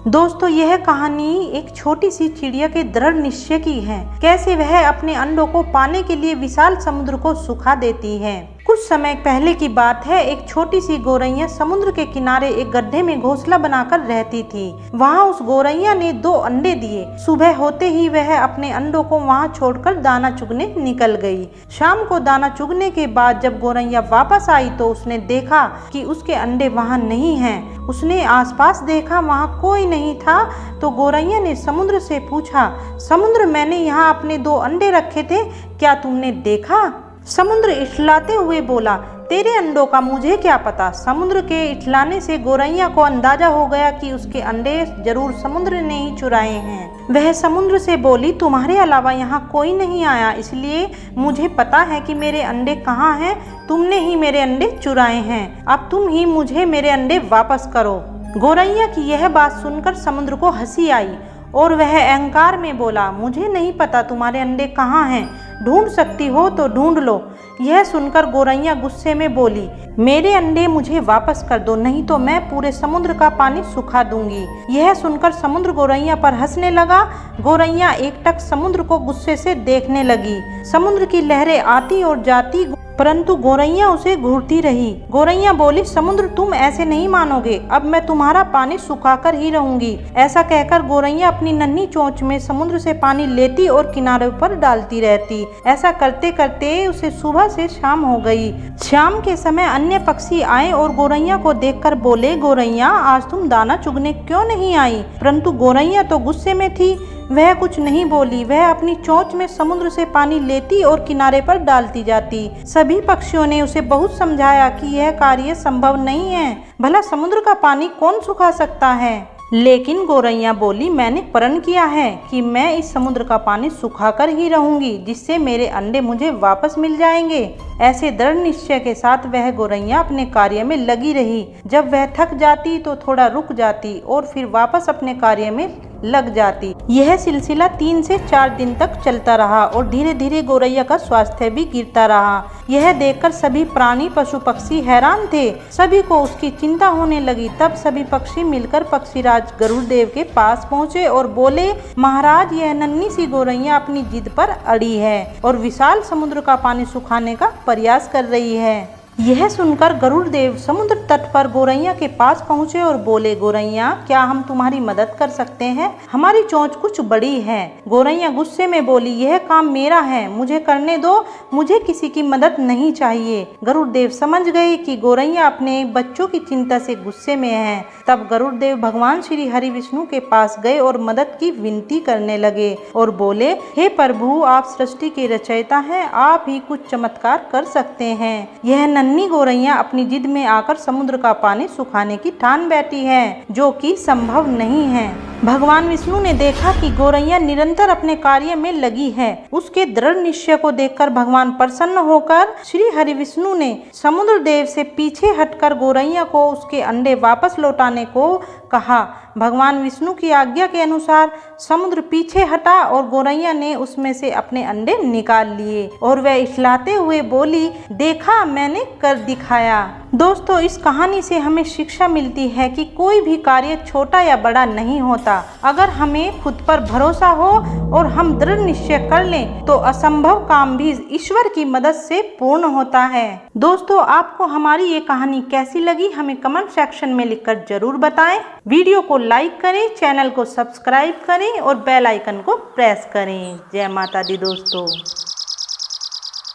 दोस्तों यह कहानी एक छोटी सी चिड़िया के दृढ़ निश्चय की है, कैसे वह अपने अंडों को पाने के लिए विशाल समुद्र को सुखा देती है। कुछ समय पहले की बात है, एक छोटी सी गौरैया समुद्र के किनारे एक गड्ढे में घोंसला बनाकर रहती थी। वहाँ उस गौरैया ने 2 अंडे दिए। सुबह होते ही वह अपने अंडों को वहाँ छोड़कर दाना चुगने निकल गई। शाम को दाना चुगने के बाद जब गौरैया वापस आई तो उसने देखा कि उसके अंडे वहाँ नहीं हैं। उसने आसपास देखा, वहाँ कोई नहीं था। तो गौरैया ने समुद्र से पूछा, समुद्र, मैंने यहाँ अपने 2 अंडे रखे थे, क्या तुमने देखा? समुद्र इठलाते हुए बोला, तेरे अंडों का मुझे क्या पता। समुद्र के इठलाने से गौरैया को अंदाजा हो गया कि उसके अंडे जरूर समुद्र ने ही चुराए हैं। वह समुद्र से बोली, तुम्हारे अलावा यहाँ कोई नहीं आया, इसलिए मुझे पता है कि मेरे अंडे कहाँ हैं। तुमने ही मेरे अंडे चुराए हैं, अब तुम ही मुझे मेरे अंडे वापस करो। गौरैया की यह बात सुनकर समुद्र को हंसी आई और वह अहंकार में बोला, मुझे नहीं पता तुम्हारे अंडे कहाँ हैं, ढूंढ सकती हो तो ढूंढ लो। यह सुनकर गौरैया गुस्से में बोली, मेरे अंडे मुझे वापस कर दो, नहीं तो मैं पूरे समुद्र का पानी सुखा दूंगी। यह सुनकर समुद्र गौरैया पर हंसने लगा। गौरैया एकटक समुद्र को गुस्से से देखने लगी। समुद्र की लहरें आती और जाती, परंतु गौरैया उसे घूरती रही। गौरैया बोली, समुद्र, तुम ऐसे नहीं मानोगे, अब मैं तुम्हारा पानी सुखाकर ही रहूंगी। ऐसा कहकर गौरैया अपनी नन्ही चोंच में समुद्र से पानी लेती और किनारे पर डालती रहती। ऐसा करते करते उसे सुबह से शाम हो गई। शाम के समय अन्य पक्षी आए और गौरैया को देखकर बोले, गौरैया, आज तुम दाना चुगने क्यों नहीं आई? परंतु गौरैया तो गुस्से में थी, वह कुछ नहीं बोली। वह अपनी चोंच में समुद्र से पानी लेती और किनारे पर डालती जाती। सभी पक्षियों ने उसे बहुत समझाया कि यह कार्य संभव नहीं है, भला समुद्र का पानी कौन सुखा सकता है। लेकिन गौरैया बोली, मैंने प्रण किया है कि मैं इस समुद्र का पानी सुखाकर ही रहूंगी, जिससे मेरे अंडे मुझे वापस मिल जाएंगे। ऐसे दृढ़ निश्चय के साथ वह गौरैया अपने कार्य में लगी रही। जब वह थक जाती तो थोड़ा रुक जाती और फिर वापस अपने कार्य में लग जाती। यह सिलसिला 3 से 4 दिन तक चलता रहा और धीरे धीरे गौरैया का स्वास्थ्य भी गिरता रहा। यह देखकर सभी प्राणी, पशु पक्षी हैरान थे। सभी को उसकी चिंता होने लगी। तब सभी पक्षी मिलकर पक्षीराज गरुड़ देव के पास पहुँचे और बोले, महाराज, यह नन्ही सी गौरैया अपनी जिद पर अड़ी है और विशाल समुद्र का पानी सुखाने का प्रयास कर रही है। यह सुनकर गरुड़ देव समुद्र तट पर गौरैया के पास पहुँचे और बोले, गौरैया, क्या हम तुम्हारी मदद कर सकते हैं? हमारी चोंच कुछ बड़ी है। गौरैया गुस्से में बोली, यह काम मेरा है, मुझे करने दो, मुझे किसी की मदद नहीं चाहिए। गरुड़ देव समझ गए कि गौरैया अपने बच्चों की चिंता से गुस्से में है। तब गरुड़ देव भगवान श्री हरि विष्णु के पास गए और मदद की विनती करने लगे और बोले, हे प्रभु, आप सृष्टि के रचयिता हैं, आप ही कुछ चमत्कार कर सकते हैं। यह नन्ही गौरैया अपनी जिद में आकर समुद्र का पानी सुखाने की ठान बैठी है, जो कि संभव नहीं है। भगवान विष्णु ने देखा कि गौरैया निरंतर अपने कार्य में लगी है। उसके दृढ़ निश्चय को देखकर भगवान प्रसन्न होकर श्री हरि विष्णु ने समुद्र देव से पीछे हटकर गौरैया को उसके अंडे वापस लौटाने को कहा। भगवान विष्णु की आज्ञा के अनुसार समुद्र पीछे हटा और गौरैया ने उसमें से अपने अंडे निकाल लिए और वह इठलाते हुए बोली, देखा, मैंने कर दिखाया। दोस्तों, इस कहानी से हमें शिक्षा मिलती है कि कोई भी कार्य छोटा या बड़ा नहीं होता। अगर हमें खुद पर भरोसा हो और हम दृढ़ निश्चय कर लें तो असंभव काम भी ईश्वर की मदद से पूर्ण होता है। दोस्तों, आपको हमारी ये कहानी कैसी लगी हमें कमेंट सेक्शन में लिखकर जरूर बताएं। वीडियो को लाइक करें, चैनल को सब्सक्राइब करें और बेल आइकन को प्रेस करें। जय माता दी दोस्तों।